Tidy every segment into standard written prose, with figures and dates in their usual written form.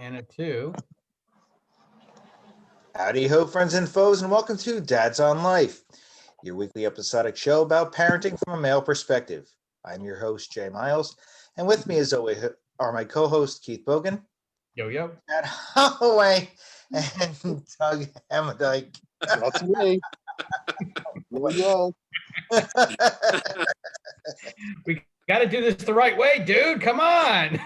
And a 2. Howdy ho, friends and foes, and welcome to Dads on Life, your weekly episodic show about parenting from a male perspective. I'm your host, Jay Miles, and with me as always are my co-hosts, Keith Bogan, Yo. Chad Holloway, and Doug Hamadike. That's me. Yo. We got to do this the right way, dude. Come on.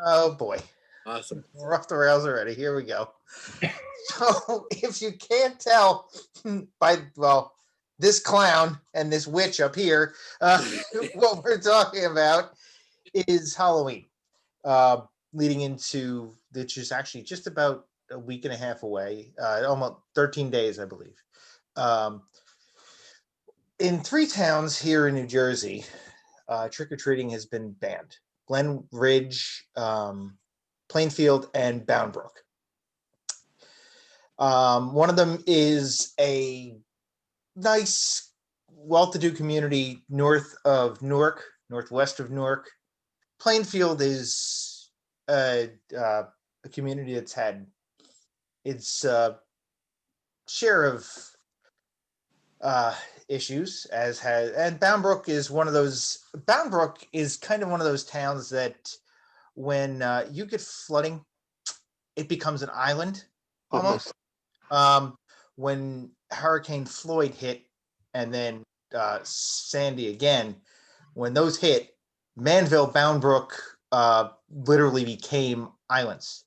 Oh, boy. Awesome. We're off the rails already. Here we go. So, if you can't tell by, this clown and this witch up here, what we're talking about is Halloween. Leading into, which is actually just about a week and a half away, almost 13 days, I believe. In 3 towns here in New Jersey, trick-or-treating has been banned. Glen Ridge, Plainfield, and Bound Brook. One of them is a nice, well-to-do community north of Newark, northwest of Newark. Plainfield is a community that's had its share of issues, and Bound Brook is one of those. Bound Brook is kind of one of those towns that when you get flooding, it becomes an island almost. When Hurricane Floyd hit and then Sandy again, when those hit, Manville, Bound Brook literally became islands.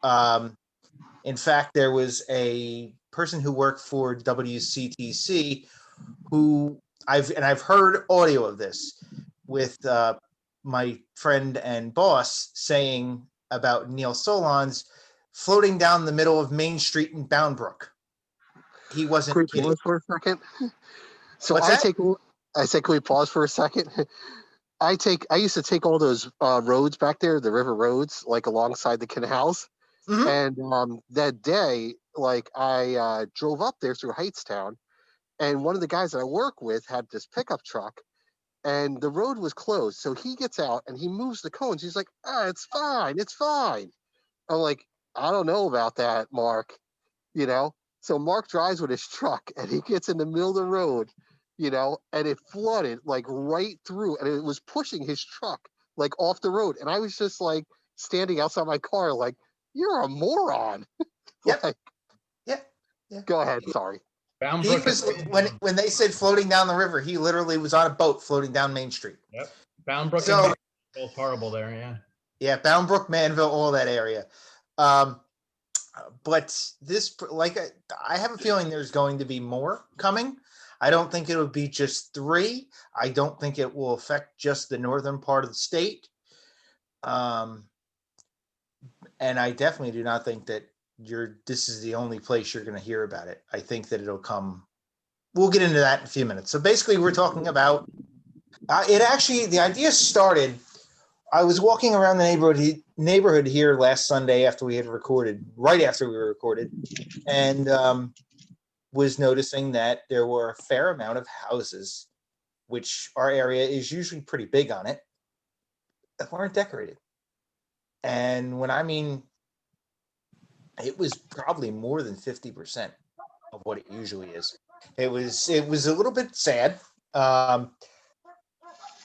In fact, there was a person who worked for WCTC who I've heard audio of this with my friend and boss saying about Neil Solondz floating down the middle of Main Street in Bound Brook. He wasn't kidding. Pause for a second. So What's that? I say, can we pause for a second? I used to take all those roads back there, the river roads, like alongside the canals. Mm-hmm. And that day, like I drove up there through Heightstown, and one of the guys that I work with had this pickup truck, and the road was closed. So he gets out and he moves the cones. He's like, it's fine. It's fine. I'm like, I don't know about that, Mark. So Mark drives with his truck and he gets in the middle of the road, and it flooded like right through, and it was pushing his truck like off the road. And I was just like standing outside my car like, you're a moron. Yep. Yeah. Yeah. Go ahead. Sorry. Bound He Brook was when they said floating down the river, he literally was on a boat floating down Main Street. Yep. Bound Brook So, and both horrible there, yeah. Yeah, Bound Brook, Manville, all that area. But this, like, I have a feeling there's going to be more coming. I don't think it'll be just 3. I don't think it will affect just the northern part of the state. And I definitely do not think that this is the only place you're going to hear about it. I think that it'll come. We'll get into that in a few minutes. So basically, we're talking about the idea started. I was walking around the neighborhood here last Sunday after we had recorded, right after we were recorded, and was noticing that there were a fair amount of houses, which our area is usually pretty big on it, that weren't decorated. And when I mean, it was probably more than 50% of what it usually is. It was a little bit sad, and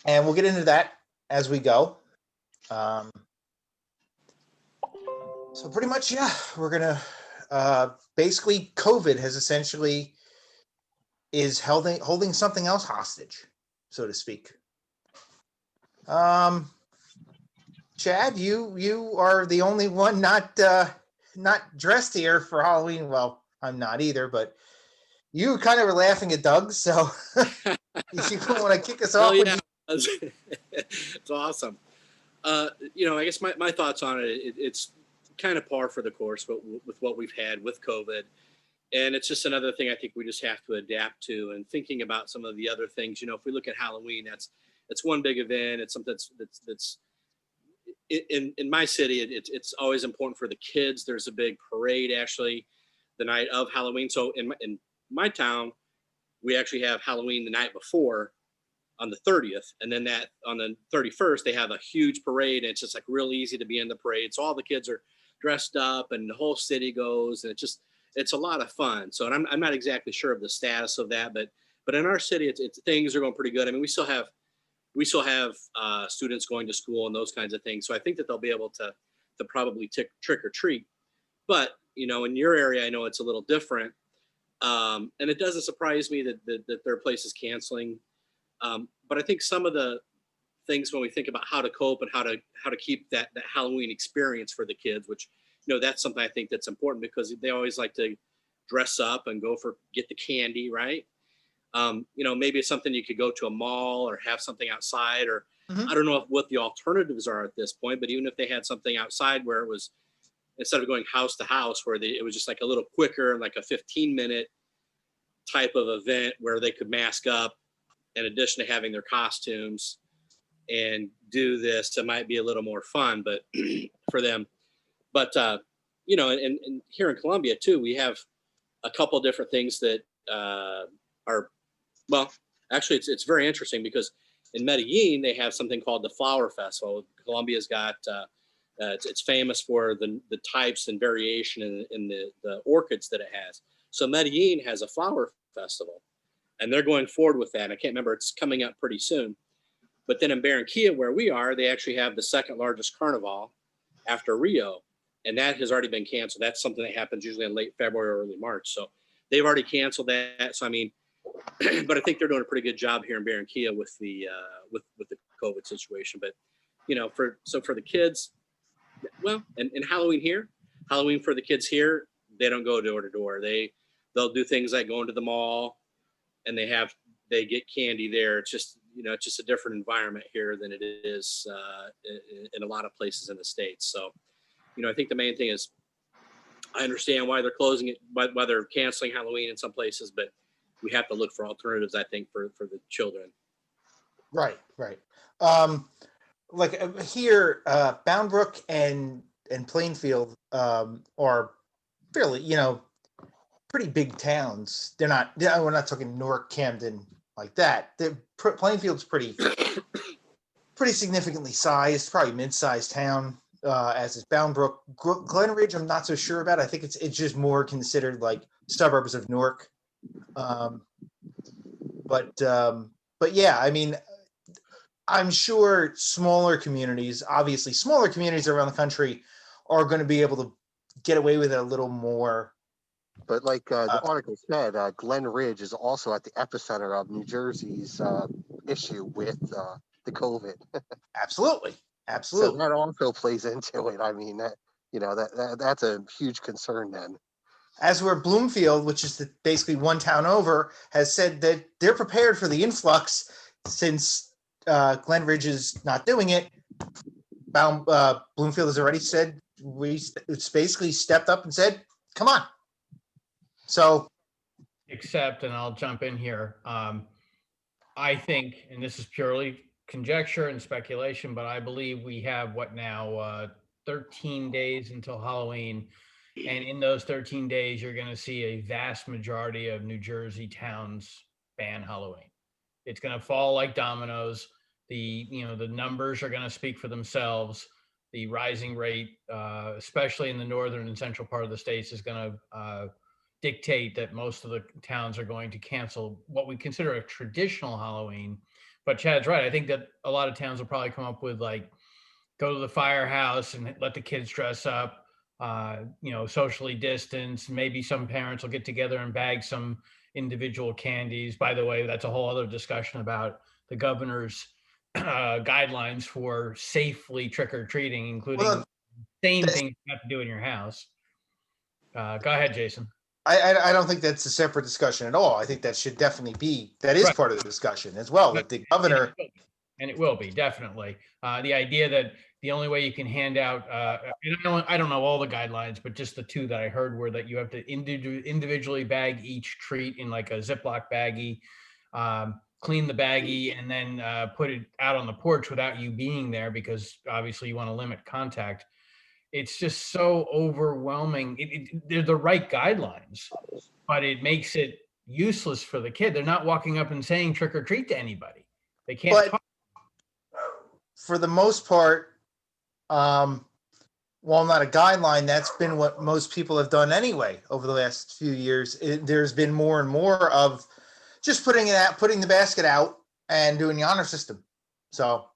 we'll get into that as we go. So pretty much, yeah, we're gonna basically COVID has essentially is holding something else hostage, so to speak. Chad, you are the only one not dressed here for Halloween. Well, I'm not either, but you kind of were laughing at Doug, so if you want to kick us off. Yeah. It's awesome. I guess my thoughts on it, it's kind of par for the course with what we've had with COVID. And it's just another thing I think we just have to adapt to, and thinking about some of the other things. If we look at Halloween, that's one big event. It's something that's in my city. It's always important for the kids. There's a big parade actually the night of Halloween. So in my town, we actually have Halloween the night before on the 30th, and then that on the 31st they have a huge parade, and it's just like real easy to be in the parade. So all the kids are dressed up, and the whole city goes, and it's a lot of fun. So, and I'm not exactly sure of the status of that, but in our city, it's things are going pretty good. I mean, we still have students going to school and those kinds of things. So I think that they'll be able to probably trick or treat. But in your area, I know it's a little different, and it doesn't surprise me that there are places canceling. But I think some of the things when we think about how to cope and how to keep that Halloween experience for the kids, which that's something I think that's important, because they always like to dress up and get the candy, right? Maybe it's something you could go to a mall or have something outside, or I don't know what the alternatives are at this point, but even if they had something outside where it was, instead of going house to house, where it was just like a little quicker, like a 15-minute type of event where they could mask up in addition to having their costumes and do this, it might be a little more fun, but for them. But and here in Columbia too, we have a couple of different things that are, well, actually it's very interesting, because in Medellin they have something called the Flower Festival. Columbia's got it's famous for the types and variation in the orchids that it has. So Medellin has a flower festival, and they're going forward with that. I can't remember, it's coming up pretty soon. But then in Barranquilla, where we are, they actually have the second largest carnival after Rio, and that has already been canceled. That's something that happens usually in late February or early March. So they've already canceled that. So I mean, but I think they're doing a pretty good job here in Barranquilla with the COVID situation. But for the kids, well, and Halloween for the kids here, they don't go door to door. They'll do things like going to the mall, and they get candy there. It's just it's just a different environment here than it is in a lot of places in the States. So I think the main thing is, I understand why they're closing it, why they're canceling Halloween in some places, but we have to look for alternatives, I think, for the children. Right. Like here, Bound Brook and Plainfield are fairly, pretty big towns. They're not. We're not talking Newark, Camden, like that. Plainfield's pretty significantly sized, probably mid-sized town. As is Bound Brook. Glen Ridge, I'm not so sure about. I think it's just more considered like suburbs of Newark. But yeah, I mean, I'm sure smaller communities around the country are going to be able to get away with it a little more. But like the article said, Glen Ridge is also at the epicenter of New Jersey's issue with the COVID. Absolutely. So that also plays into it. I mean, that's a huge concern then. As where Bloomfield, which is basically one town over, has said that they're prepared for the influx since Glen Ridge is not doing it. Bloomfield has already said, it's basically stepped up and said, come on. So, except, and I'll jump in here, I think, and this is purely conjecture and speculation, but I believe we have 13 days until Halloween. And in those 13 days, you're going to see a vast majority of New Jersey towns ban Halloween. It's going to fall like dominoes. The numbers are going to speak for themselves. The rising rate, especially in the northern and central part of the states, is going to dictate that most of the towns are going to cancel what we consider a traditional Halloween. But Chad's right. I think that a lot of towns will probably come up with go to the firehouse and let the kids dress up, socially distance. Maybe some parents will get together and bag some individual candies. By the way, that's a whole other discussion about the governor's guidelines for safely trick-or-treating, including same things you have to do in your house. Go ahead, Jason. I don't think that's a separate discussion at all. I think that should definitely be, that is part of the discussion as well, that the governor. And it will be, definitely. The idea that the only way you can hand out, I don't know all the guidelines, but just the two that I heard were that you have to individually bag each treat in like a Ziploc baggie, clean the baggie, and then put it out on the porch without you being there, because obviously you want to limit contact. It's just so overwhelming. They're the right guidelines, but it makes it useless for the kid. They're not walking up and saying trick or treat to anybody. They can't But talk. for the most part, while not a guideline, that's been what most people have done anyway over the last few years. There's been more and more of just putting the basket out and doing the honor system. So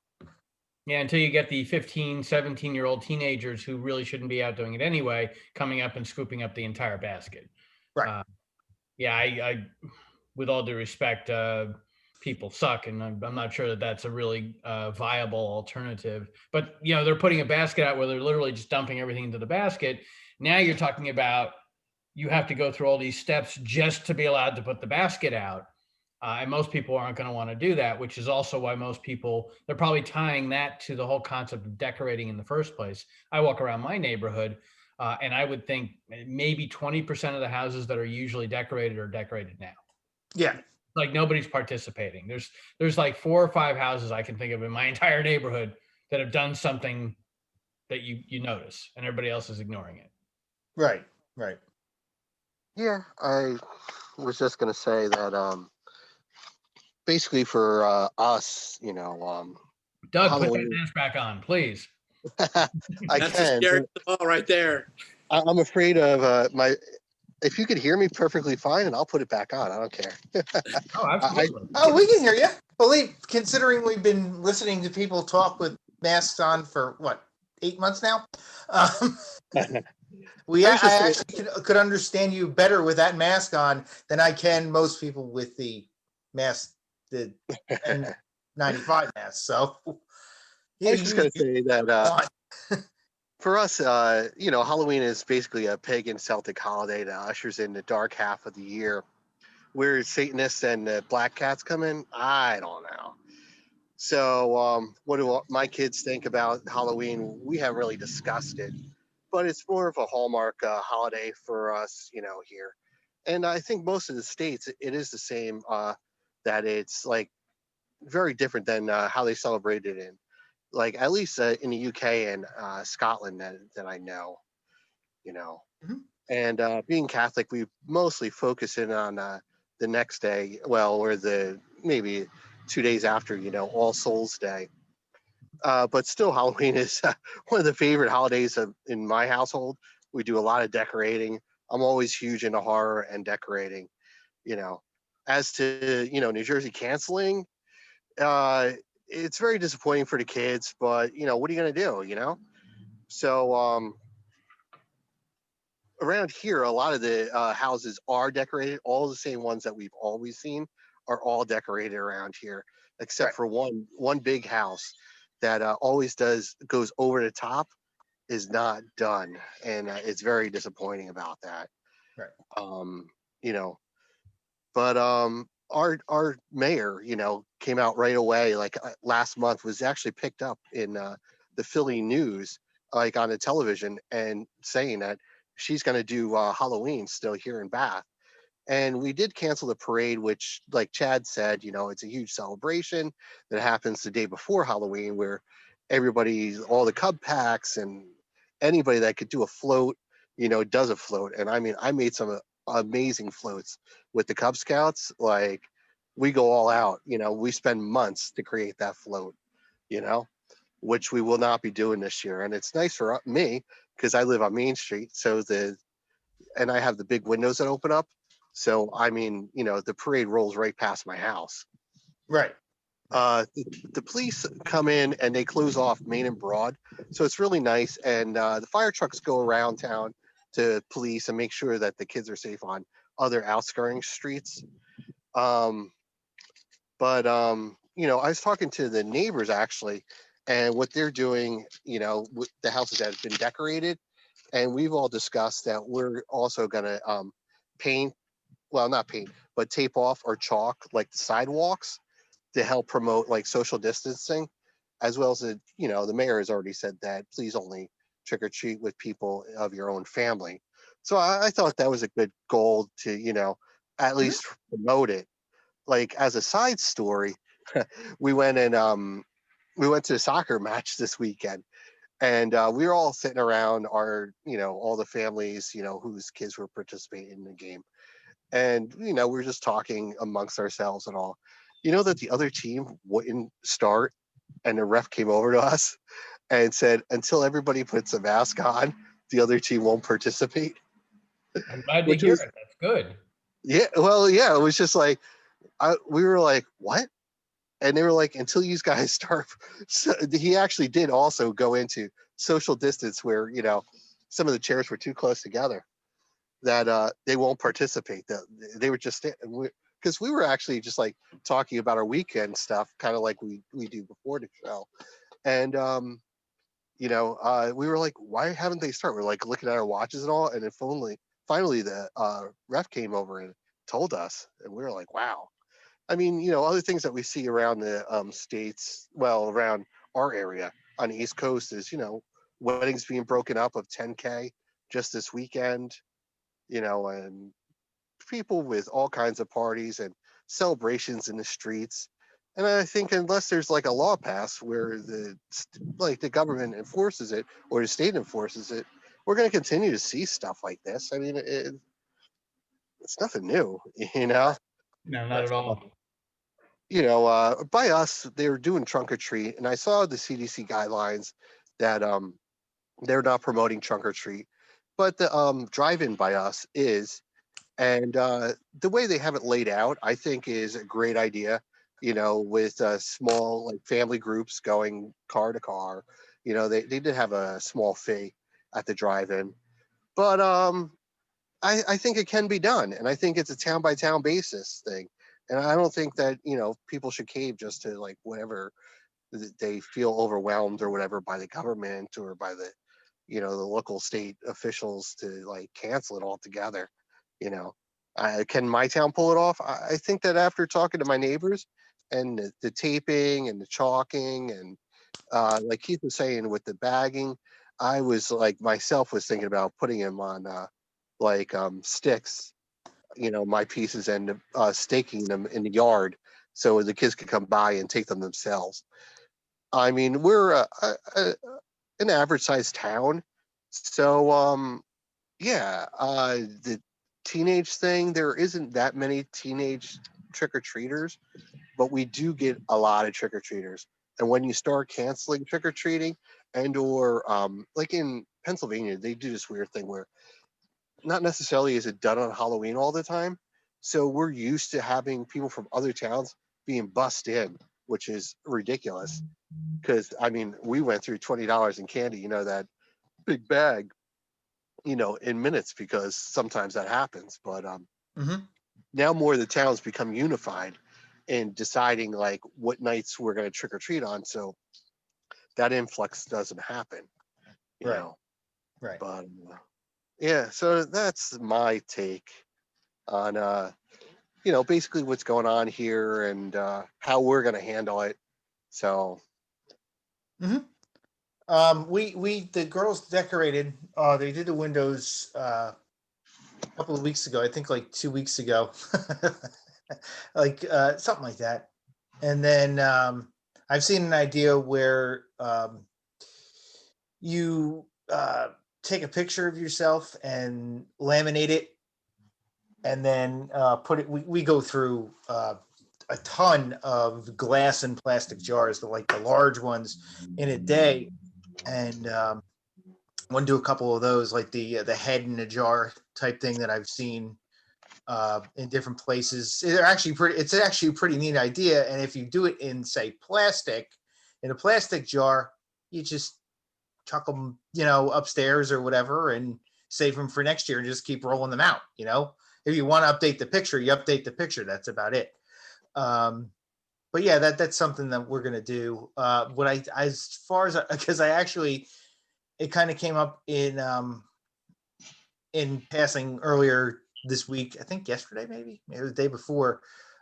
Yeah, until you get the 15, 17-year-old teenagers who really shouldn't be out doing it anyway, coming up and scooping up the entire basket. Right. Yeah, I with all due respect, people suck, and I'm not sure that that's a really viable alternative. But they're putting a basket out where they're literally just dumping everything into the basket. Now you're talking about you have to go through all these steps just to be allowed to put the basket out. And most people aren't going to want to do that, which is also why most people, they're probably tying that to the whole concept of decorating in the first place. I walk around my neighborhood, and I would think maybe 20% of the houses that are usually decorated are decorated now. yeah, Like nobody's participating. There's like 4 or 5 houses I can think of in my entire neighborhood that have done something that you notice, and everybody else is ignoring it. right. Yeah, I was just gonna say that basically for us, Doug, put that Halloween. mask back on, please. I That's the can. scary ball right there. I'm afraid of my. If you could hear me perfectly fine, and I'll put it back on. I don't care. Oh, absolutely. We can hear you. Believe, considering we've been listening to people talk with masks on for what, 8 months now. I actually could understand you better with that mask on than I can most people with the mask, the N95 mask. So I was just going to say that for us, Halloween is basically a pagan Celtic holiday that ushers in the dark half of the year. Where Satanists and the Black Cats come in, I don't know. So what do my kids think about Halloween? We haven't really discussed it, but it's more of a Hallmark holiday for us, here. And I think most of the states, it is the same, that it's like very different than how they celebrate it in, like at least in the UK and Scotland that I know, Mhm. And being Catholic, we mostly focus in on the next day, or maybe 2 days after, All Souls Day. But still, Halloween is one of the favorite holidays in my household. We do a lot of decorating. I'm always huge into horror and decorating. As to New Jersey canceling, it's very disappointing for the kids. But what are you gonna do? So around here, a lot of the houses are decorated. All the same ones that we've always seen are all decorated around here, except for one big house that always goes over the top, is not done, and it's very disappointing about that. Right. You know, but our mayor, came out right away. Like last month, was actually picked up in the Philly news, like on the television, and saying that she's going to do Halloween still here in Bath. And we did cancel the parade, which, like Chad said, it's a huge celebration that happens the day before Halloween, where all the Cub packs and anybody that could do a float, does a float. And I mean, I made some amazing floats with the Cub Scouts. Like, we go all out, we spend months to create that float, which we will not be doing this year. And it's nice for me because I live on Main Street. And I have the big windows that open up. So, I mean, the parade rolls right past my house. Right. The police come in and they close off Main and Broad. So it's really nice. And the fire trucks go around town to police and make sure that the kids are safe on other outskirting streets. I was talking to the neighbors actually, and what they're doing, with the houses that have been decorated. And we've all discussed that we're also going to paint, well, not paint, but tape off or chalk like the sidewalks to help promote like social distancing, as well as the mayor has already said that please only trick or treat with people of your own family. So I thought that was a good goal to, at least promote it. Like as a side story, we went to a soccer match this weekend. And we were all sitting around all the families, whose kids were participating in the game. And, we're just talking amongst ourselves and all. You know that the other team wouldn't start, and the ref came over to us and said, until everybody puts a mask on, the other team won't participate. I'm glad to Which hear was, it. That's good. yeah, well, yeah, it was just like, we were like, what? And they were like, until you guys start. So he actually did also go into social distance where, some of the chairs were too close together, that they won't participate. That they were just, because we were actually just like talking about our weekend stuff, kind of like we do before the show. And, we were like, why haven't they start? We're like looking at our watches and all. And then finally the ref came over and told us. And we were like, wow. I mean, other things that we see around the states, well, around our area on the East Coast is, weddings being broken up of 10K just this weekend, and people with all kinds of parties and celebrations in the streets. And I think unless there's like a law passed where the government enforces it or the state enforces it, we're going to continue to see stuff like this. I mean, it's nothing new, No, not at all. By us, they were doing trunk or treat, and I saw the CDC guidelines that they're not promoting trunk or treat, but the drive-in by us is, and the way they have it laid out, I think is a great idea. With small like family groups going car to car. They did have a small fee at the drive-in, but I think it can be done, and I think it's a town by town basis thing. And I don't think that people should cave just to like whatever they feel overwhelmed or whatever by the government or by the local state officials to like cancel it altogether. You know, can my town pull it off? I think that after talking to my neighbors and the taping and the chalking and like Keith was saying with the bagging, I was like myself was thinking about putting him on sticks, my pieces, and staking them in the yard so the kids could come by and take them themselves. I mean, we're an average sized town. So, yeah, the teenage thing, there isn't that many teenage trick or treaters, but we do get a lot of trick or treaters. And when you start canceling trick or treating, or like in Pennsylvania, they do this weird thing where not necessarily is it done on Halloween all the time. So we're used to having people from other towns being bussed in, which is ridiculous. Because I mean, we went through $20 in candy, that big bag, in minutes, because sometimes that happens. But now more of the towns become unified in deciding like what nights we're going to trick or treat on, so that influx doesn't happen. Right. Right. But yeah, so that's my take on basically what's going on here and how we're going to handle it. So the girls decorated. They did the windows a couple of weeks ago. I think like 2 weeks ago, like something like that. And then I've seen an idea where you take a picture of yourself and laminate it, and then put it. We go through a ton of glass and plastic jars, like the large ones, in a day, and want to do a couple of those, like the head in a jar type thing that I've seen in different places. It's actually a pretty neat idea. And if you do it in, say, in a plastic jar, you just chuck them, upstairs or whatever, and save them for next year and just keep rolling them out. If you want to update the picture, you update the picture. That's about it. But yeah, that's something that we're gonna do. As far as, because it kind of came up in passing earlier this week. I think yesterday, maybe the day before,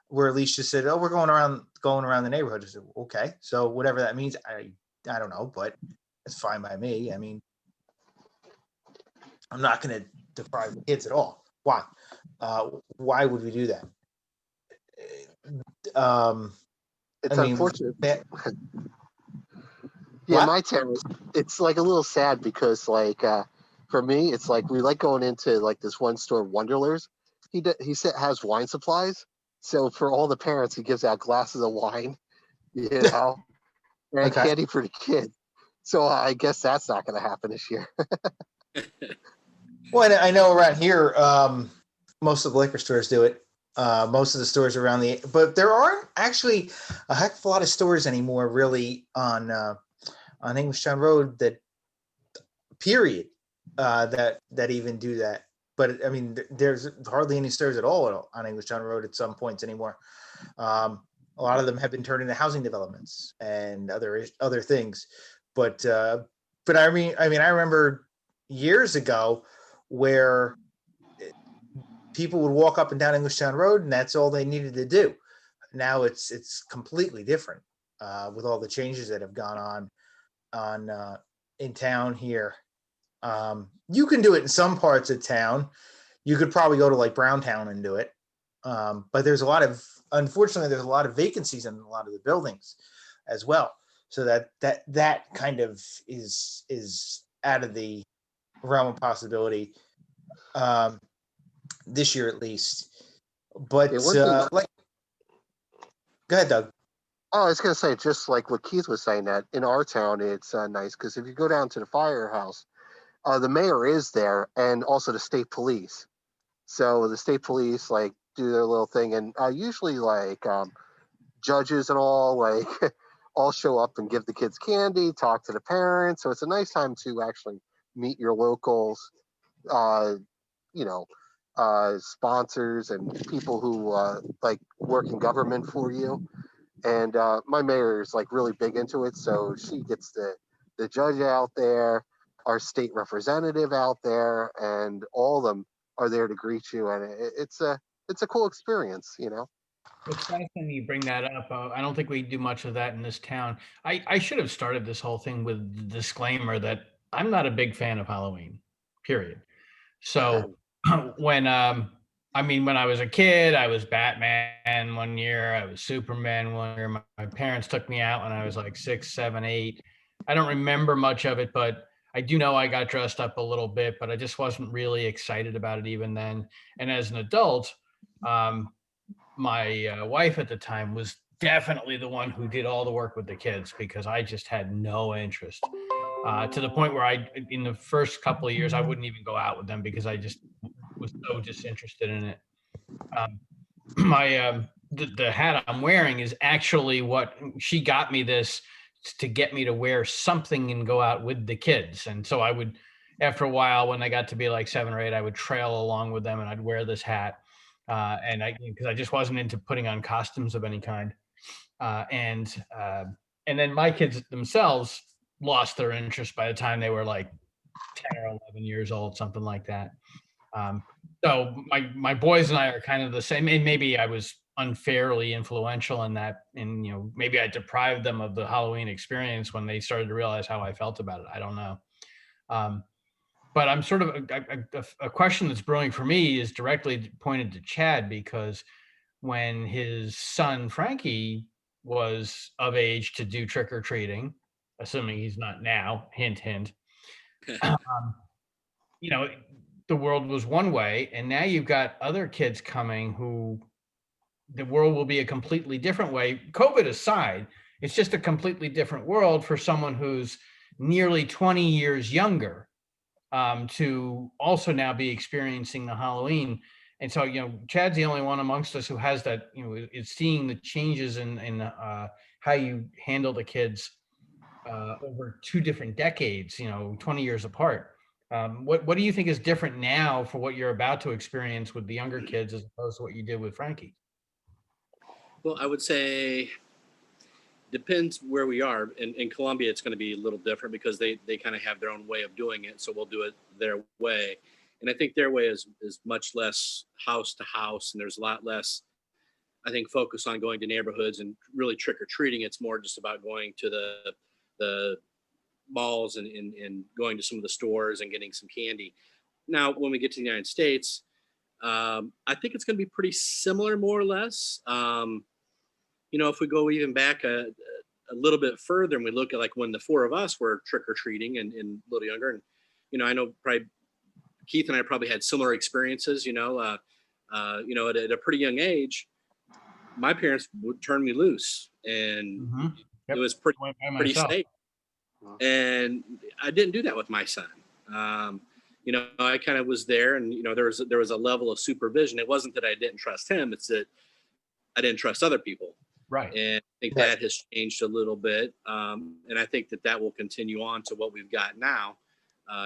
where Alicia said, "Oh, we're going around the neighborhood." I said, "Okay, so whatever that means, I don't know, but it's fine by me. I mean, I'm not going to deprive the kids at all. Why? Why would we do that?" it's I mean, unfortunate. Yeah, what? my town, it's like a little sad because like for me, it's like we like going into like this one store, Wonderlers. He has wine supplies, So for all the parents, he gives out glasses of wine, you know, and Okay. candy for the kids. So I guess that's not going to happen this year. Well, I know around here, most of the liquor stores do it. Most of the stores around but there aren't actually a heck of a lot of stores anymore, really, on Englishtown Road period, that even do that. But I mean, there's hardly any stores at all on Englishtown Road at some points anymore. A lot of them have been turned into housing developments and other things. But I mean, I remember years ago where people would walk up and down Englishtown Road, and that's all they needed to do. Now it's completely different, with all the changes that have gone on in town here. You can do it in some parts of town. You could probably go to like Browntown and do it. But unfortunately, there's a lot of vacancies in a lot of the buildings as well. So that kind of is out of the realm of possibility, this year at least. But Yeah, one thing, go ahead, Doug. oh, I was going to say, just like what Keith was saying, that in our town, it's nice because if you go down to the firehouse, the mayor is there and also the state police. So the state police like do their little thing, and usually like judges and all like all show up and give the kids candy, talk to the parents. So it's a nice time to actually meet your locals, you know, sponsors and people who like work in government for you. And my mayor is like really big into it, so she gets the judge out there, our state representative out there, and all of them are there to greet you, and it's a cool experience, you know. It's fascinating you bring that up. I don't think we do much of that in this town. I should have started this whole thing with the disclaimer that I'm not a big fan of Halloween, period. So when when I was a kid, I was Batman one year, I was Superman one year. My parents took me out when I was like 6, 7, 8. I don't remember much of it, but I do know I got dressed up a little bit, but I just wasn't really excited about it even then. And as an adult, um, my wife at the time was definitely the one who did all the work with the kids because I just had no interest. To the point where in the first couple of years, I wouldn't even go out with them because I just was so disinterested in it. Um, the hat I'm wearing is actually what she got me this to get me to wear something and go out with the kids. And so I would, after a while, when I got to be like 7 or 8, I would trail along with them and I'd wear this hat. Because I just wasn't into putting on costumes of any kind. Uh, and uh, and then my kids themselves lost their interest by the time they were like 10 or 11 years old, something like that. Um, so my boys and I are kind of the same. And maybe I was unfairly influential in that, and maybe I deprived them of the Halloween experience when they started to realize how I felt about it. I don't know. Um, but I'm sort of a question that's brewing for me is directly pointed to Chad because when his son Frankie was of age to do trick or treating, assuming he's not now, hint, hint, um, you know, the world was one way, and now you've got other kids coming who the world will be a completely different way. COVID aside, it's just a completely different world for someone who's nearly 20 years younger, to also now be experiencing the Halloween. And so, Chad's the only one amongst us who has that, is seeing the changes in how you handle the kids over 2 different decades, 20 years apart. What do you think is different now for what you're about to experience with the younger kids as opposed to what you did with Frankie? Well, I would say depends where we are. In Colombia, it's going to be a little different because they kind of have their own way of doing it. So we'll do it their way. And I think their way is much less house to house. And there's a lot less, I think, focus on going to neighborhoods and really trick or treating. It's more just about going to the malls and going to some of the stores and getting some candy. Now, when we get to the United States, I think it's going to be pretty similar, more or less. If we go even back a little bit further and we look at like when the 4 of us were trick or treating and a little younger, and I know probably Keith and I probably had similar experiences. At a pretty young age, my parents would turn me loose, and Mhm. Yep. it was pretty Went by pretty myself. safe. And I didn't do that with my son. I kind of was there, and there was a level of supervision. It wasn't that I didn't trust him; it's that I didn't trust other people. Right. And I think Right. that has changed a little bit, and I think that will continue on to what we've got now.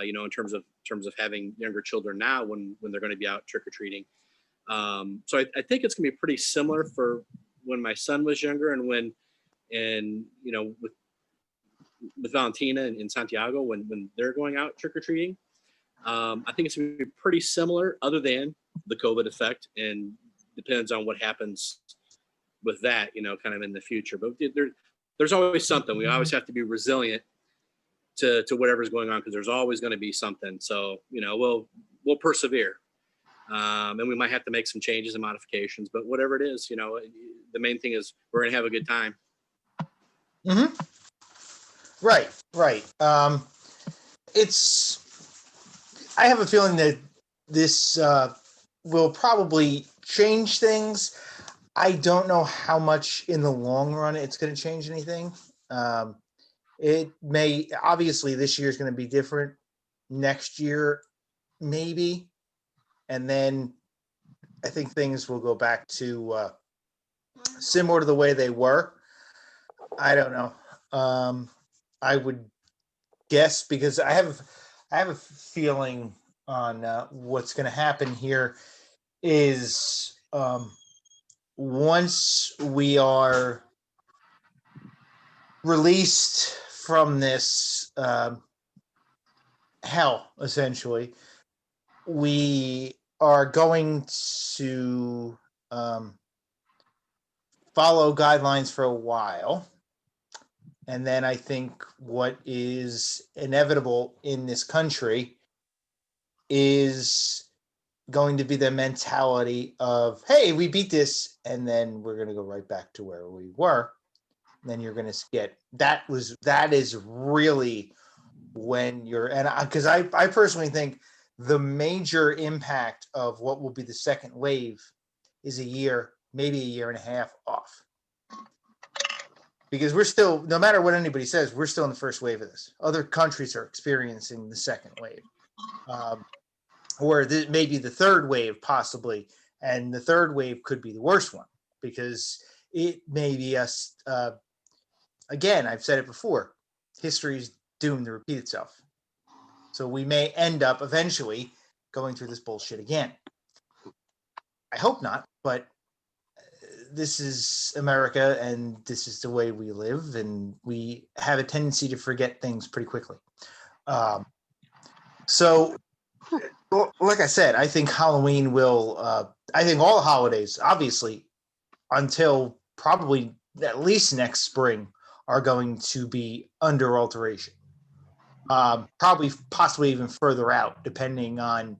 In terms of having younger children now when they're going to be out trick or treating. So I think it's going to be pretty similar for when my son was younger, and with Valentina and Santiago when they're going out trick or treating. I think it's going to be pretty similar, other than the COVID effect, and depends on what happens with that, kind of in the future. But there's always something. We always have to be resilient to whatever's going on, because there's always going to be something. So we'll persevere, and we might have to make some changes and modifications. But whatever it is, the main thing is we're going to have a good time. Mm-hmm. Right. I have a feeling that this will probably change things. I don't know how much in the long run it's going to change anything. It may, obviously this year is going to be different. Next year, maybe. And then I think things will go back to similar to the way they were. I don't know. I would guess, because I have a feeling on what's going to happen here is once we are released from this hell, essentially, we are going to follow guidelines for a while. And then I think what is inevitable in this country is going to be the mentality of, hey, we beat this, and then we're going to go right back to where we were. And then you're going to get, that is really when because I personally think the major impact of what will be the second wave is a year, maybe a year and a half off. Because we're still, no matter what anybody says, we're still in the first wave of this. Other countries are experiencing the second wave. Or maybe the third wave, possibly. And the third wave could be the worst one, because it may be us. Again, I've said it before, history is doomed to repeat itself. So we may end up eventually going through this bullshit again. I hope not, but this is America, and this is the way we live, and we have a tendency to forget things pretty quickly. So, like I said, I think Halloween will, I think all the holidays, obviously, until probably at least next spring, are going to be under alteration. Probably, possibly even further out, depending on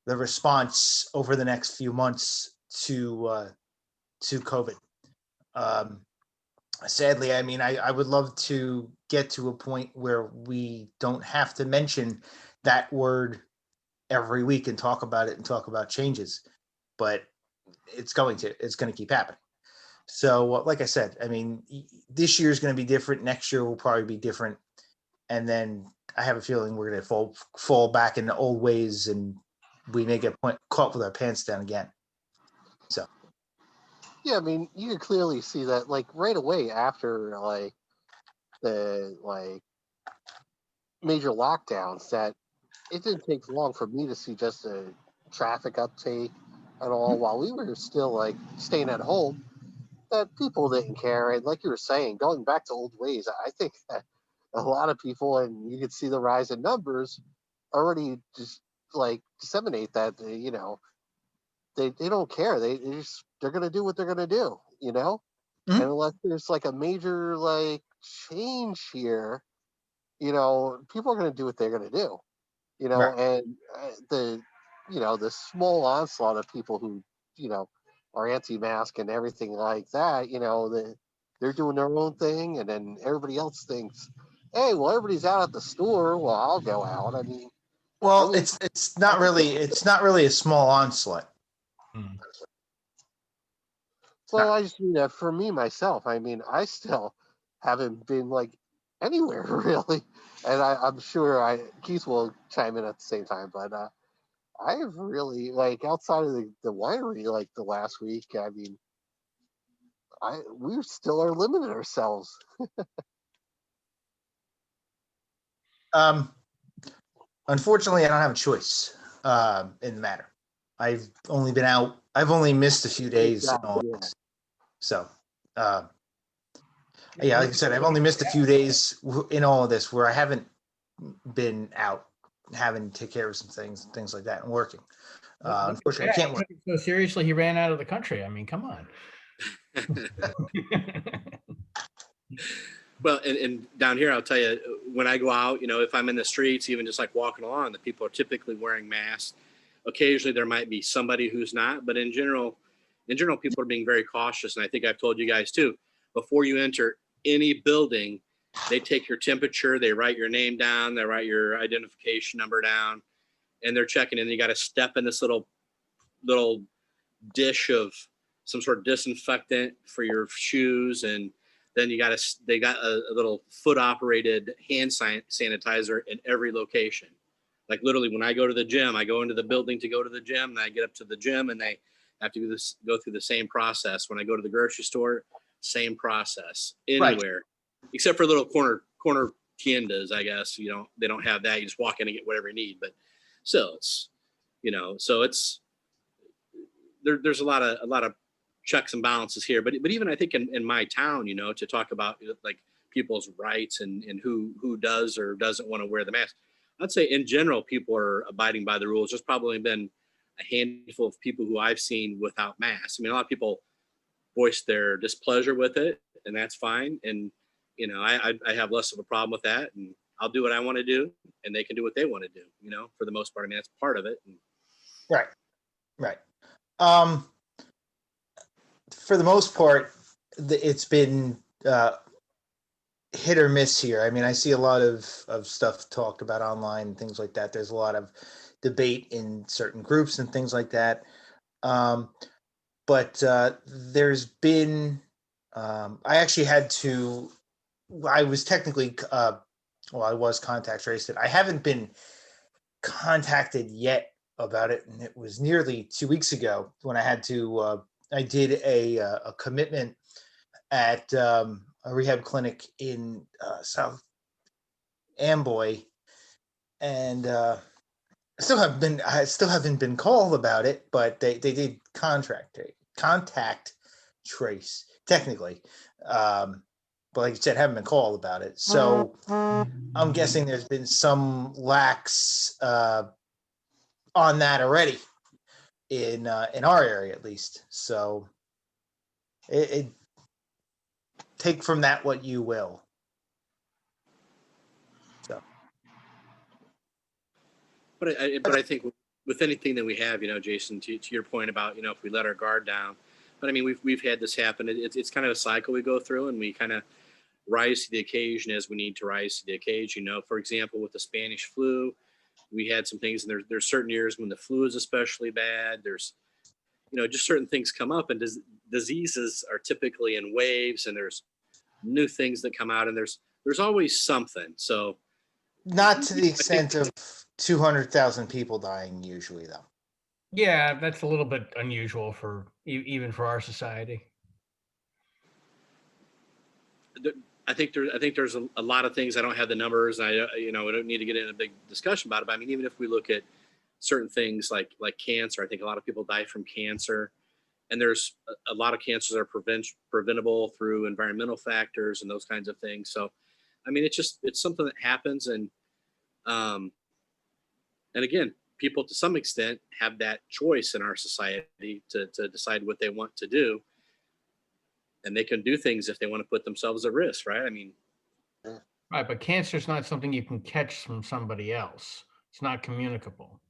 the response over the next few months to COVID. Sadly, I mean, I would love to get to a point where we don't have to mention that word every week and talk about it and talk about changes, but it's going to keep happening. So, like I said, I mean, this year is going to be different. Next year will probably be different. And then I have a feeling we're going to fall back into old ways, and we may get caught with our pants down again. So. Yeah, I mean, you can clearly see that, like, right away after, the major lockdowns, that it didn't take long for me to see just a traffic uptake at all, while we were still, staying at home, that people didn't care. And like you were saying, going back to old ways, I think that a lot of people, and you could see the rise in numbers, already just, disseminate that, they don't care. They're going to do what they're going to do, Mm-hmm. And unless there's a major change here, people are going to do what they're going to do, Right. and the small onslaught of people who, are anti-mask and everything like that, they're doing their own thing. And then everybody else thinks, hey, well, everybody's out at the store. Well, I'll go out. I mean, it's not really a small onslaught. So No. I just mean that for me myself. I mean, I still haven't been like anywhere really, and I'm sure Keith will chime in at the same time. But I've really like outside of the winery like the last week. I mean, we still are limiting ourselves. Unfortunately, I don't have a choice in the matter. I've only been out. I've only missed a few days. In all Yeah. this. So, yeah, like I said, I've only missed a few days in all of this where I haven't been out having to take care of some things like that and working. Unfortunately, I can't work. So seriously, he ran out of the country. I mean, come on. Well, and down here, I'll tell you, when I go out, if I'm in the streets, even just like walking along, the people are typically wearing masks. Occasionally, there might be somebody who's not, but in general, people are being very cautious. And I think I've told you guys too, before you enter any building, they take your temperature, they write your name down, they write your identification number down, and they're checking in. You got to step in this little dish of some sort of disinfectant for your shoes, and then they got a little foot operated hand sanitizer in every location. Like literally, when I go to the gym, I go into the building to go to the gym, and I get up to the gym, and they have to go through the same process. When I go to the grocery store, same process anywhere, except for little corner tiendas, I guess. They don't have that. You just walk in and get whatever you need. But still, it's so it's there's a lot of checks and balances here. But even I think in my town, to talk about like people's rights and who does or doesn't want to wear the mask, I'd say in general people are abiding by the rules. There's probably been a handful of people who I've seen without masks. I mean, a lot of people voice their displeasure with it, and that's fine. And I have less of a problem with that, and I'll do what I want to do, and they can do what they want to do. For the most part. I mean, that's part of it. And, Right. For the most part, it's been hit or miss here. I mean, I see a lot of stuff talked about online and things like that. There's a lot of debate in certain groups and things like that. But there's been, I actually had to, I was technically, I was contact traced. I haven't been contacted yet about it, and it was nearly 2 weeks ago when I had to. I did a commitment at a rehab clinic in South Amboy, and I still haven't been called about it, but they did contact trace technically, but like you said, haven't been called about it. So I'm guessing there's been some lax on that already in our area at least. So it take from that what you will. So, but I think with anything that we have, Jason, to your point about if we let our guard down, but I mean we've had this happen. It's kind of a cycle we go through, and we kind of rise to the occasion as we need to rise to the occasion. For example, with the Spanish flu, we had some things, and there's certain years when the flu is especially bad. There's just certain things come up, and diseases are typically in waves, and there's new things that come out, and there's always something. So not to the extent of 200,000 people dying usually, though. Yeah, that's a little bit unusual for even for our society. I think there's a lot of things. I don't have the numbers. I don't need to get in a big discussion about it. But I mean, even if we look at certain things like cancer, I think a lot of people die from cancer, and there's a lot of cancers that are preventable through environmental factors and those kinds of things. So, I mean, it's something that happens, and again, people to some extent have that choice in our society to decide what they want to do. And they can do things if they want to put themselves at risk, right? I mean, right, but cancer is not something you can catch from somebody else. It's not communicable.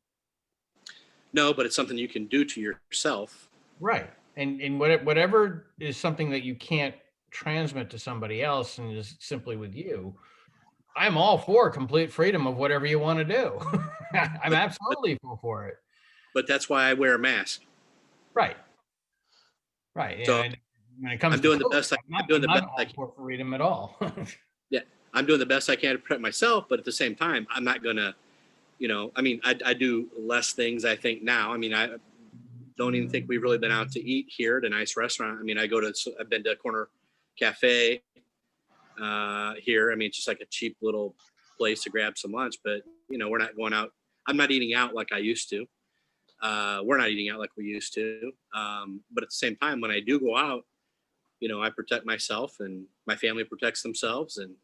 No, but it's something you can do to yourself. Right, and whatever is something that you can't transmit to somebody else and is simply with you, I'm all for complete freedom of whatever you want to do. I'm absolutely for it. But that's why I wear a mask. Right. Right. So Yeah, When it comes I'm to doing the COVID, best. I'm not, I'm doing I'm the not best I all can. for freedom at all. Yeah, I'm doing the best I can to protect myself, but at the same time, I'm not gonna, I mean, I do less things, I think, now. I mean, I don't even think we've really been out to eat here at a nice restaurant. I mean, I've been to a corner cafe here. I mean, it's just like a cheap little place to grab some lunch, but we're not going out. I'm not eating out like I used to. We're not eating out like we used to. But at the same time, when I do go out, I protect myself and my family protects themselves, and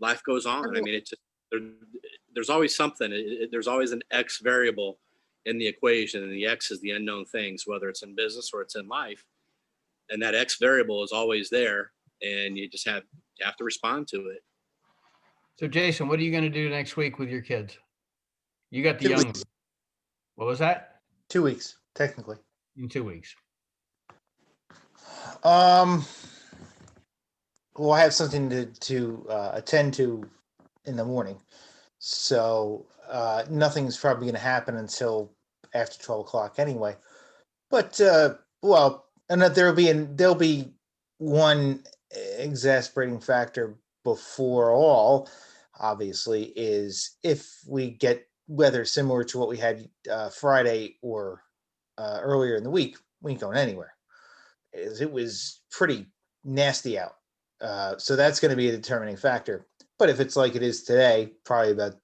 life goes on. I mean, it's just, there's always something. There's always an X variable in the equation, and the X is the unknown things, whether it's in business or it's in life. And that X variable is always there, and you have to respond to it. So Jason, what are you going to do next week with your kids? You got the 2 young weeks. one. What was that? 2 weeks, technically. In 2 weeks. Well, I have something to attend to in the morning, so nothing's probably going to happen until after 12 o'clock anyway. But well, and that there'll be one exasperating factor before all, obviously, is if we get weather similar to what we had Friday or earlier in the week, we ain't going anywhere. It was pretty nasty out. So that's going to be a determining factor. But if it's like it is today, probably about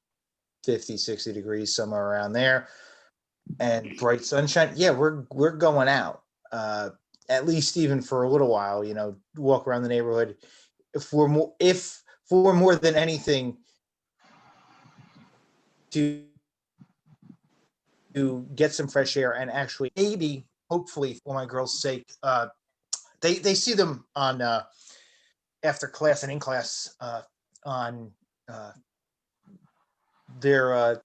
50, 60 degrees, somewhere around there, and bright sunshine, yeah, we're going out. At least even for a little while, walk around the neighborhood. If for more than anything to get some fresh air and actually maybe hopefully for my girls' sake, they see them on after class and in class on their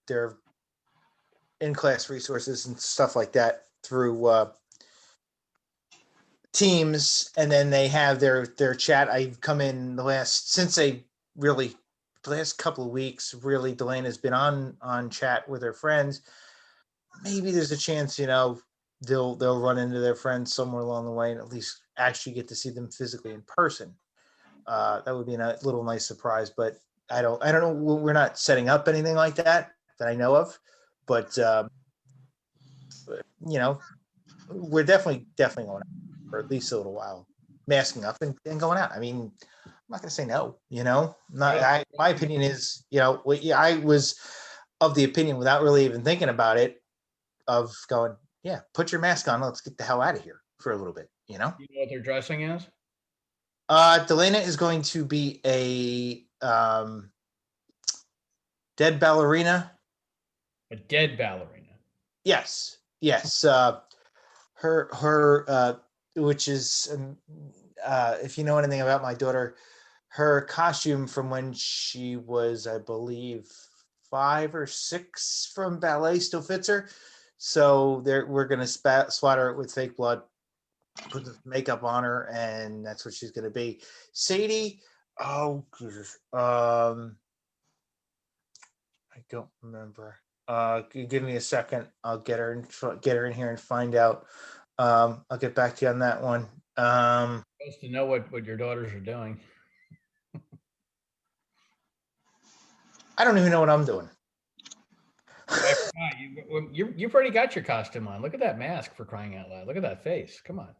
in-class resources and stuff like that through Teams, and then they have their chat. I've come in the last couple of weeks. Really, Delana's been on chat with her friends. Maybe there's a chance, they'll run into their friends somewhere along the way and at least actually get to see them physically in person. That would be a little nice surprise, but I don't know. We're not setting up anything like that I know of, but we're definitely going out for at least a little while, masking up and going out. I mean, I'm not going to say no. My opinion is, I was of the opinion without really even thinking about it, of going, yeah, put your mask on. Let's get the hell out of here for a little bit. You know what their dressing is? Delana is going to be a dead ballerina. A dead ballerina. Yes. Her which is if you know anything about my daughter, her costume from when she was, I believe, 5 or 6 from ballet still fits her. So we're gonna splatter it with fake blood, put the makeup on her, and that's what she's gonna be. Sadie, oh, I don't remember. Give me a second. I'll get her in here and find out. I'll get back to you on that one. Supposed to know what your daughters are doing. I don't even know what I'm doing. I forgot. You've already got your costume on. Look at that mask, for crying out loud. Look at that face. Come on.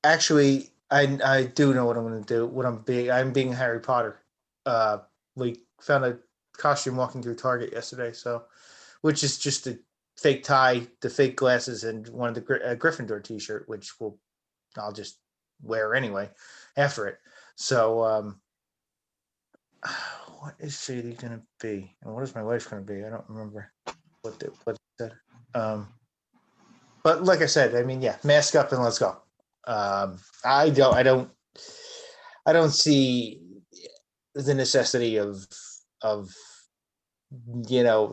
Actually, I do know what I'm going to do. I'm being Harry Potter. We found a costume walking through Target yesterday, which is just a fake tie, the fake glasses, and one of the Gryffindor T-shirt, which I'll just wear anyway after it. So, what is Sadie going to be, and what is my wife going to be? I don't remember what it said. But like I said, I mean, yeah, mask up and let's go. I don't see the necessity of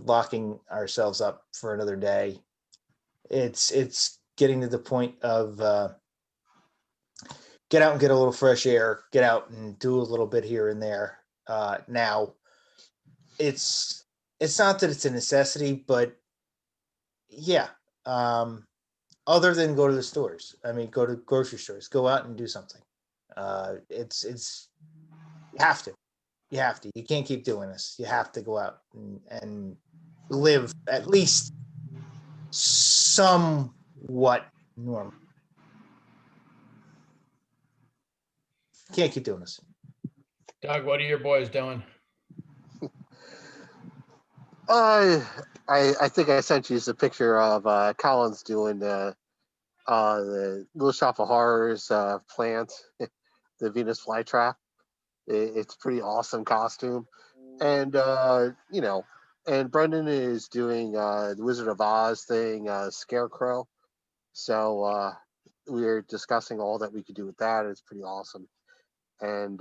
locking ourselves up for another day. It's getting to the point of get out and get a little fresh air, get out and do a little bit here and there. Now it's it's not that it's a necessity, but yeah. Other than go to the stores, I mean, go to grocery stores, go out and do something. It's you have to, you have to. You can't keep doing this. You have to go out and live at least somewhat normal. Can't keep doing this. Doug, what are your boys doing? I think I sent you the picture of Collins doing the Little Shop of Horrors plant, the Venus flytrap. It's pretty awesome costume, and you know, and Brendan is doing the Wizard of Oz thing, Scarecrow. So we're discussing all that we could do with that. It's pretty awesome, and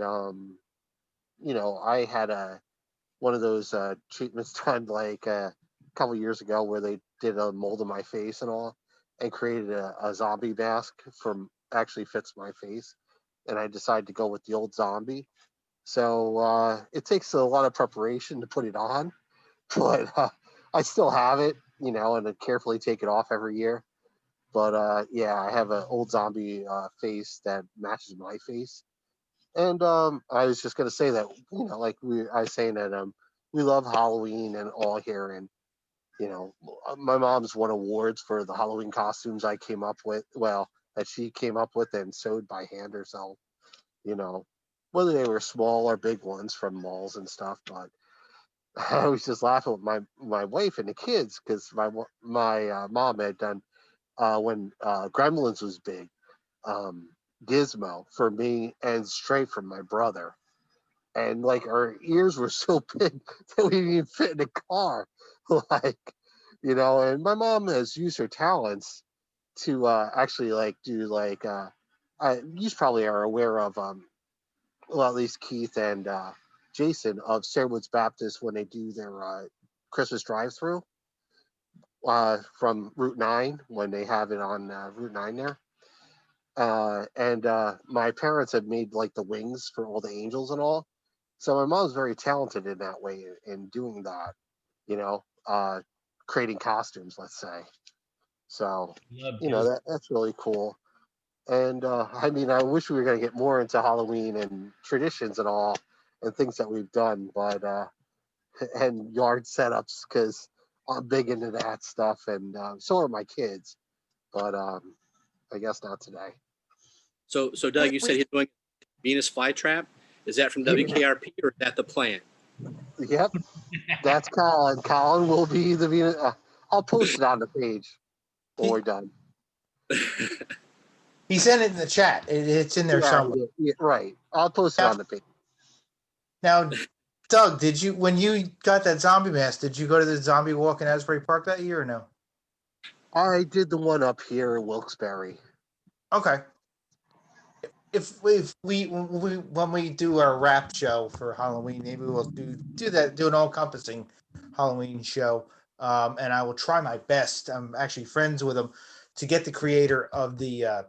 you know, I had one of those treatments done like a couple years ago where they did a mold of my face and all, and created a zombie mask from actually fits my face, and I decided to go with the old zombie. So it takes a lot of preparation to put it on, but I still have it, you know, and I carefully take it off every year. But yeah, I have an old zombie face that matches my face. And I was just gonna say that, you know, like I was saying that we love Halloween and all here, and you know, my mom's won awards for the Halloween costumes I came up with. Well, that she came up with and sewed by hand herself. You know, whether they were small or big ones from malls and stuff. But I was just laughing with my wife and the kids because my mom had done when Gremlins was big, um, Gizmo for me and straight from my brother. And like our ears were so big that we didn't even fit in the car. Like, you know, and my mom has used her talents to actually like do like you probably are aware of well, at least Keith and Jason of Sarewoods Baptist when they do their Christmas drive-through from Route 9 when they have it on Route 9 there. And my parents had made like the wings for all the angels and all. So my mom's very talented in that way in doing that, you know, creating costumes, let's say. So, Love you know, Giz- that's really cool. And I mean, I wish we were going to get more into Halloween and traditions and all and things that we've done, but and yard setups because I'm big into that stuff, and so are my kids. But I guess not today. So Doug, you said he's doing Venus flytrap. Is that from Yeah. WKRP or is that the plan? Yep, that's Colin. Colin will be the Venus. I'll post it on the page when we're done. He sent it in the chat. It's in there somewhere. Yeah, right. I'll post it on the page. Now, Doug, did you when you got that zombie mask? Did you go to the zombie walk in Asbury Park that year or no? I did the one up here in Wilkes-Barre. Okay. If we when we do our wrap show for Halloween, maybe we'll do an all-encompassing Halloween show. And I will try my best. I'm actually friends with him to get the creator of the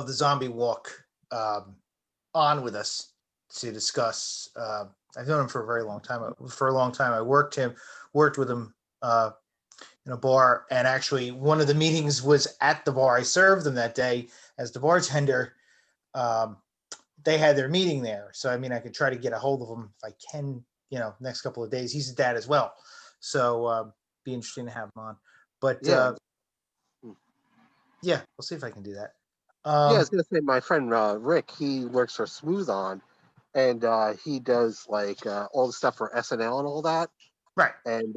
zombie walk on with us to discuss. I've known him for a very long time. For a long time, I worked with him in a bar, and actually one of the meetings was at the bar. I served them that day as the bartender. They had their meeting there, so I mean, I could try to get a hold of him if I can. You know, next couple of days. He's a dad as well, so be interesting to have him on. But Yeah. Yeah, we'll see if I can do that. Yeah, I was gonna say my friend Rick, he works for Smooth On, and he does like all the stuff for SNL and all that. Right. And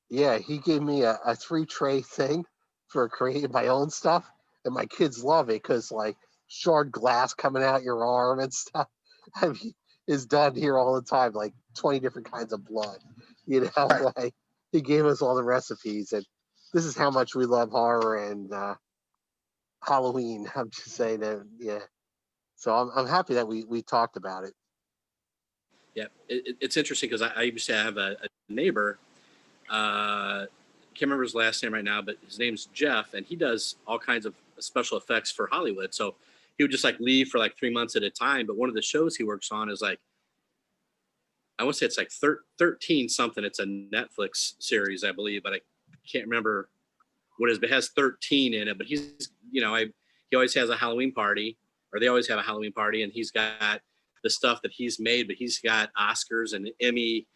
yeah, he gave me a 3-tray thing for creating my own stuff, and my kids love it because like shard glass coming out your arm and stuff. I mean, is done here all the time, like 20 different kinds of blood. You know, Right. like he gave us all the recipes, and this is how much we love horror and Halloween. I'm just saying that, yeah. So I'm happy that we talked about it. Yeah, it's interesting because I used to have a neighbor. Can't remember his last name right now, but his name's Jeff, and he does all kinds of special effects for Hollywood. So he would just like leave for like 3 months at a time. But one of the shows he works on is like I want to say it's like 13 something. It's a Netflix series, I believe, but I can't remember what it is. But it has 13 in it. But he's, he always has a Halloween party, or they always have a Halloween party, and he's got the stuff that he's made. But he's got Oscar and Emmy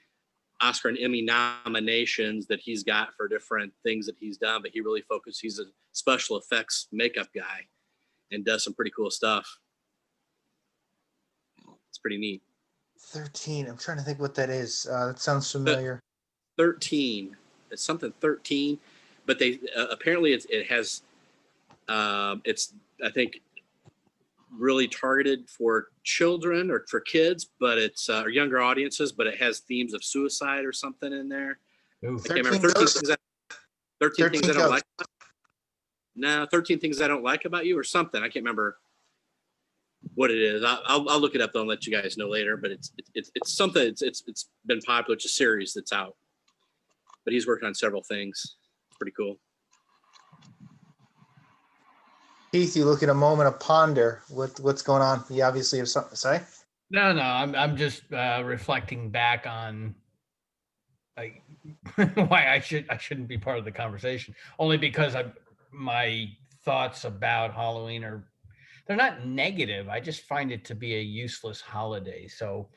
nominations that he's got for different things that he's done. But he really focuses. He's a special effects makeup guy, and does some pretty cool stuff. It's pretty neat. 13. I'm trying to think what that is. That sounds familiar. 13. It's something 13, but they apparently it has it's, I think, really targeted for children or for kids, but it's or younger audiences, but it has themes of suicide or something in there. Ooh. I can't remember. 13 things I don't like. No, 13 things I don't like about you or something. I can't remember what it is. I'll look it up though and let you guys know later. But it's something. It's been popular. It's a series that's out. But he's working on several things. It's pretty cool. Keith, you look at a moment of ponder. What's going on? You obviously have something to say. No, I'm just reflecting back on like why I shouldn't be part of the conversation. Only because my thoughts about Halloween they're not negative. I just find it to be a useless holiday. So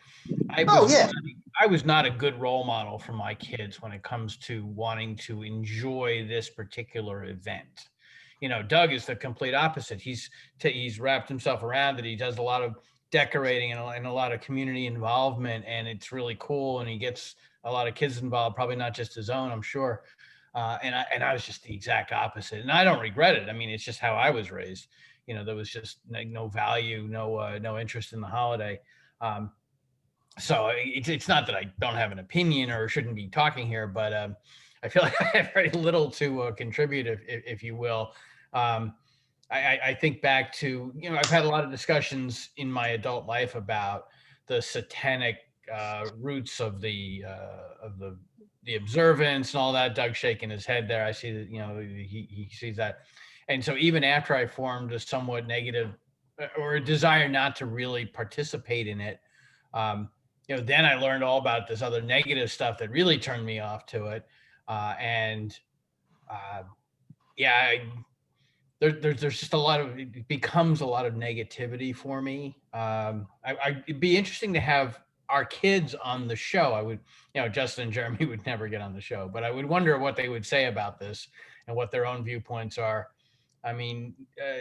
I was not a good role model for my kids when it comes to wanting to enjoy this particular event. Doug is the complete opposite. He's wrapped himself around it. He does a lot of decorating and a lot of community involvement, and it's really cool. And he gets a lot of kids involved, probably not just his own, I'm sure. And I was just the exact opposite, and I don't regret it. I mean, it's just how I was raised. There was just no value, no interest in the holiday. So it's not that I don't have an opinion or shouldn't be talking here, but I feel like I have very little to contribute, if you will. I think back to, I've had a lot of discussions in my adult life about the satanic roots of the observance and all that. Doug shaking his head there. I see that, he sees that. And so even after I formed a somewhat negative or a desire not to really participate in it, then I learned all about this other negative stuff that really turned me off to it. There's just it becomes a lot of negativity for me. It'd be interesting to have our kids on the show. I would, Justin and Jeremy would never get on the show, but I would wonder what they would say about this and what their own viewpoints are. I mean,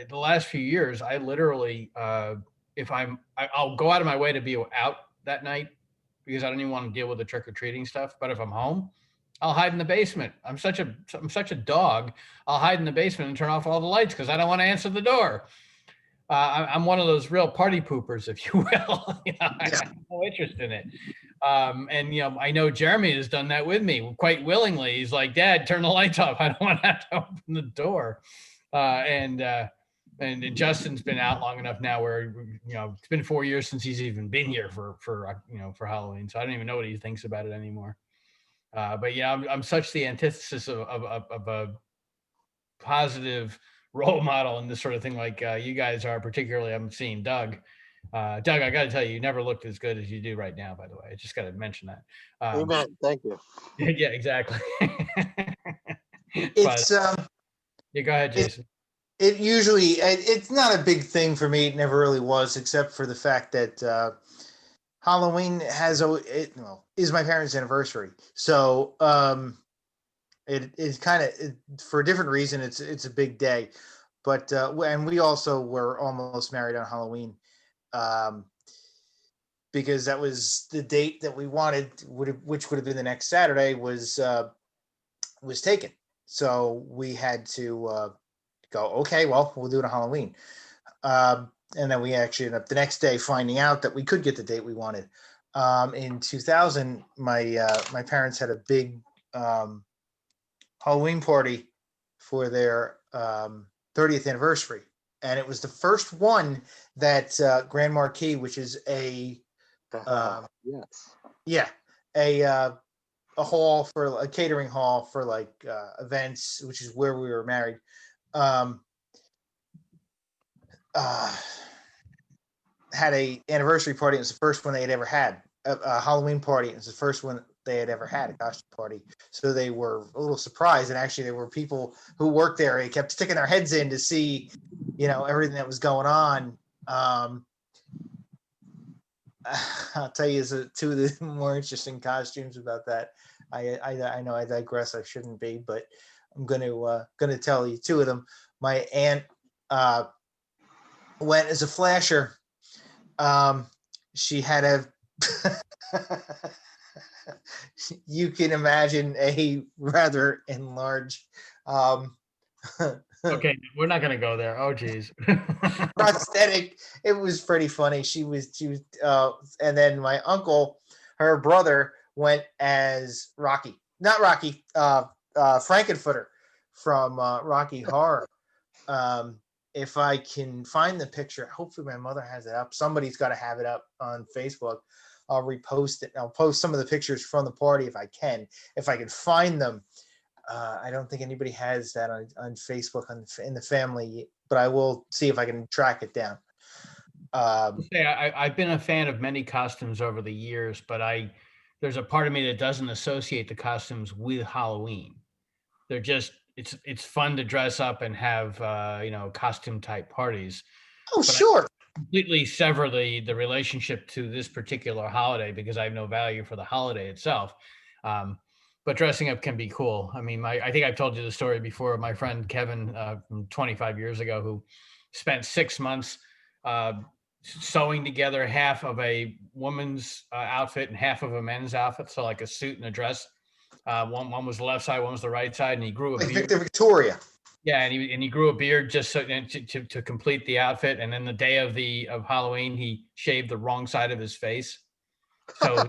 the last few years, I literally, I'll go out of my way to be out that night because I don't even want to deal with the trick-or-treating stuff. But if I'm home, I'll hide in the basement. I'm such a dog. I'll hide in the basement and turn off all the lights because I don't want to answer the door. I'm one of those real party poopers, if you will. I have no interest in it. I know Jeremy has done that with me quite willingly. He's like, "Dad, turn the lights off. I don't want to have to open the door." And Justin's been out long enough now where, it's been 4 years since he's even been here for Halloween. So I don't even know what he thinks about it anymore. But I'm such the antithesis of a positive role model and this sort of thing, like you guys are. Particularly, I'm seeing Doug. Doug, I got to tell you never looked as good as you do right now. By the way, I just got to mention that. Amen. Thank you. Yeah, exactly. It's go ahead, Jason. It usually, it's not a big thing for me. It never really was, except for the fact that Halloween is my parents' anniversary. So it is kind of, for a different reason, it's a big day. But and we also were almost married on Halloween, because that was the date that we wanted, which would have been the next Saturday, was taken. So we had to go, okay, well, we'll do it on Halloween. And then we actually ended up the next day finding out that we could get the date we wanted. In 2000, my parents had a big Halloween party for their 30th anniversary. And it was the first one that Grand Marquis, which is a hall for a catering hall for like events, which is where we were married. Had a anniversary party. It was the first one they had ever had. a Halloween party. It was the first one they had ever had, a costume party. So they were a little surprised. And actually, there were people who worked there. They kept sticking their heads in to see, everything that was going on. I'll tell you two of the more interesting costumes about that. I know I digress. I shouldn't be, but I'm gonna tell you two of them. My aunt went as a flasher. She had a you can imagine a rather enlarged Okay, we're not gonna go there. Oh, geez. prosthetic. It was pretty funny. She was, and then my uncle, her brother, went as Rocky, not Rocky, Frankenfooter from Rocky Horror. If I can find the picture, hopefully my mother has it up. Somebody's got to have it up on Facebook. I'll repost it. I'll post some of the pictures from the party if I can. If I can find them. I don't think anybody has that on Facebook in the family, but I will see if I can track it down. I've been a fan of many costumes over the years, but there's a part of me that doesn't associate the costumes with Halloween. They're just it's fun to dress up and have costume type parties. Oh, sure. Completely sever the relationship to this particular holiday because I have no value for the holiday itself. But dressing up can be cool. I mean, I think I've told you the story before. My friend Kevin from 25 years ago, who spent 6 months sewing together half of a woman's outfit and half of a men's outfit, so like a suit and a dress. One was the left side, one was the right side, and he grew a Like beard. Victor Victoria. Yeah, and he grew a beard just so to complete the outfit. And then the day of Halloween, he shaved the wrong side of his face. So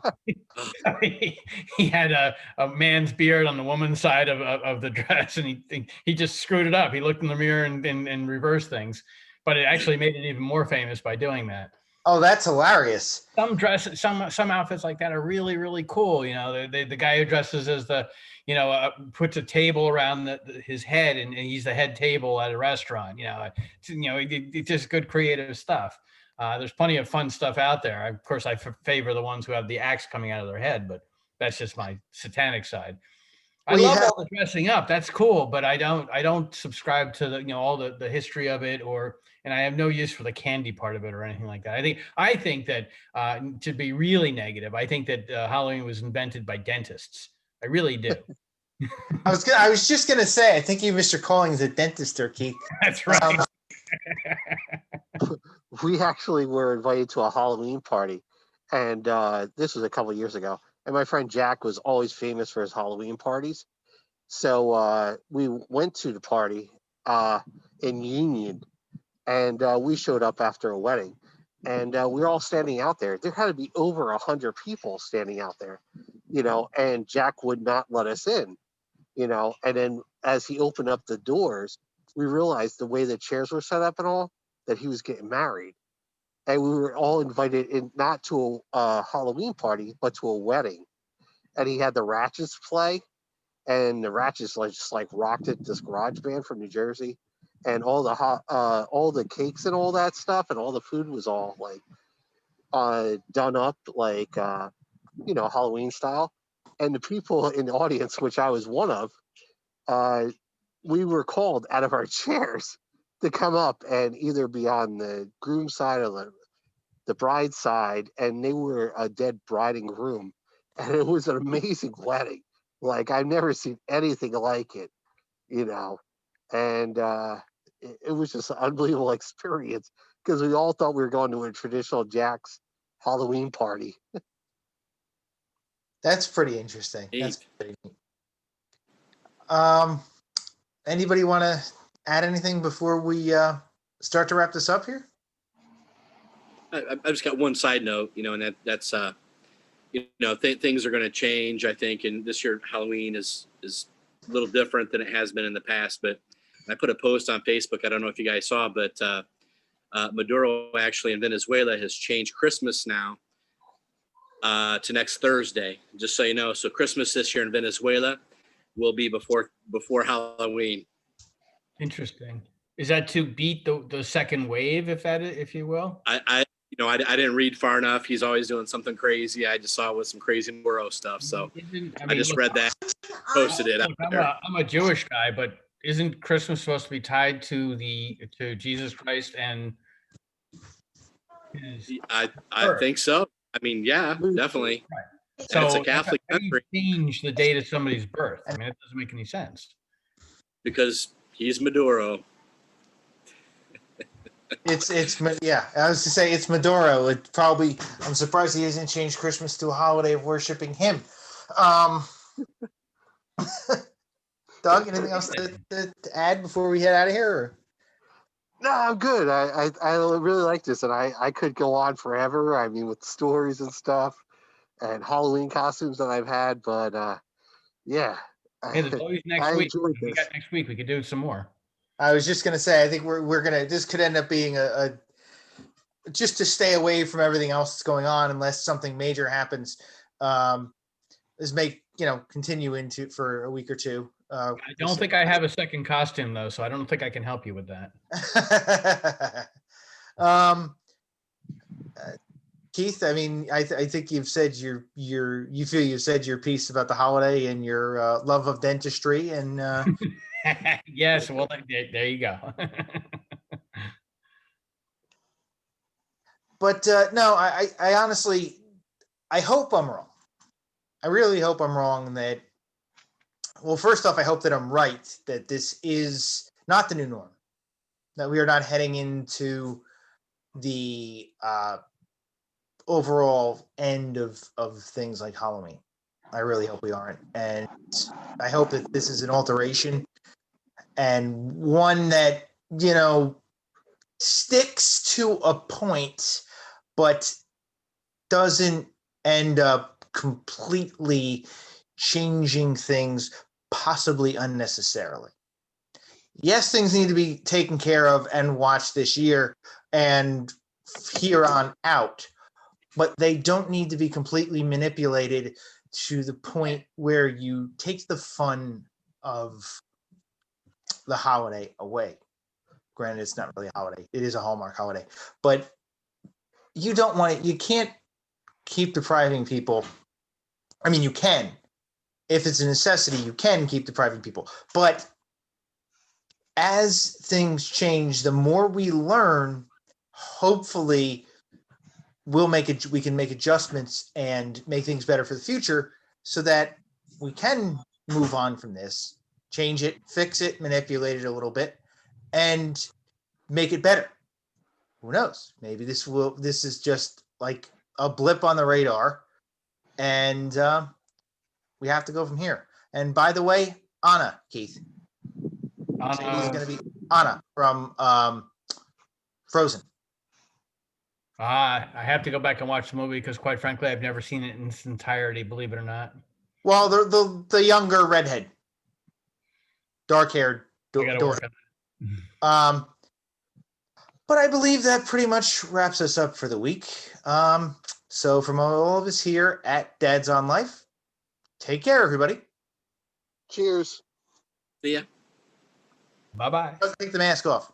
he had a man's beard on the woman's side of the dress, and he just screwed it up. He looked in the mirror and reversed things, but it actually made it even more famous by doing that. Oh, that's hilarious. Some outfits like that are really, really cool. The guy who dresses as puts a table around his head and he's the head table at a restaurant. It's just good creative stuff. There's plenty of fun stuff out there. Of course, I favor the ones who have the axe coming out of their head, but that's just my satanic side. I love all the dressing up. That's cool, but I don't subscribe to all the history of it, and I have no use for the candy part of it or anything like that. I think that to be really negative, I think that Halloween was invented by dentists. I really do. I was just gonna say, I think you, Mr. Collins, a dentist, or Keith. That's right. We actually were invited to a Halloween party, and this was a couple of years ago. And my friend Jack was always famous for his Halloween parties. So we went to the party in Union, and we showed up after a wedding. And we were all standing out there. There had to be over 100 people standing out there, and Jack would not let us in, And then as he opened up the doors, we realized the way the chairs were set up and all, that he was getting married. And we were all invited in, not to a Halloween party, but to a wedding. And he had the Ratchets play, and the Ratchets just rocked it. This garage band from New Jersey, and all the cakes and all that stuff, and all the food was all done up Halloween style. And the people in the audience, which I was one of, we were called out of our chairs to come up and either be on the groom side or the bride side, and they were a dead bride and groom, and it was an amazing wedding. I've never seen anything like it, and it was just an unbelievable experience because we all thought we were going to a traditional Jack's Halloween party. That's pretty interesting. Neat. That's pretty neat. Anybody want to add anything before we start to wrap this up here? I just got one side note, and that's things are going to change, I think, and this year Halloween is a little different than it has been in the past. But I put a post on Facebook. I don't know if you guys saw, but Maduro actually in Venezuela has changed Christmas now to next Thursday, just so you know. So Christmas this year in Venezuela will be before Halloween. Interesting. Is that to beat the second wave, if you will? I didn't read far enough. He's always doing something crazy. I just saw it with some crazy Moro stuff. So I just look, read that, posted it out look, there. I'm a Jewish guy, but isn't Christmas supposed to be tied to Jesus Christ and his I birth? think so. I mean, yeah, definitely. So It's a how Catholic do you country change the date of somebody's birth? I mean, it doesn't make any sense. because he's Maduro. Yeah. I was to say it's Maduro. I'm surprised he hasn't changed Christmas to a holiday of worshiping him. Doug, anything else to add before we head out of here? Or? No, I'm good. I really like this, and I could go on forever. I mean, with stories and stuff, and Halloween costumes that I've had, but yeah. Hey, there's always next I week. enjoyed We this. got next week. We could do some more. I was just gonna say, I think we're gonna. This could end up being a just to stay away from everything else that's going on, unless something major happens. Is continue into for a week or two. I don't think I have a second costume though, so I don't think I can help you with that. Keith, I mean, I think you've said you feel you've said your piece about the holiday and your love of dentistry, and Yes, well, there you go. but no, I honestly, I hope I'm wrong. I really hope I'm wrong that. Well, first off, I hope that I'm right, that this is not the new norm, that we are not heading into the overall end of things like Halloween. I really hope we aren't. And I hope that this is an alteration and one that, sticks to a point, but doesn't end up completely changing things possibly unnecessarily. Yes, things need to be taken care of and watched this year and here on out, but they don't need to be completely manipulated to the point where you take the fun of the holiday away. Granted, it's not really a holiday. It is a Hallmark holiday, but you can't keep depriving people. I mean, you can. If it's a necessity, you can keep depriving people. But as things change, the more we learn, hopefully we can make adjustments and make things better for the future so that we can move on from this, change it, fix it, manipulate it a little bit, and make it better. Who knows? Maybe this is just like a blip on the radar, and we have to go from here. And by the way, Anna, Keith. Sadie is going to be Anna from Frozen. I have to go back and watch the movie because, quite frankly, I've never seen it in its entirety. Believe it or not. Well, the younger redhead, dark-haired. But I believe that pretty much wraps us up for the week. So from all of us here at Dad's on Life, take care, everybody. Cheers. See ya. Bye-bye. Take the mask off.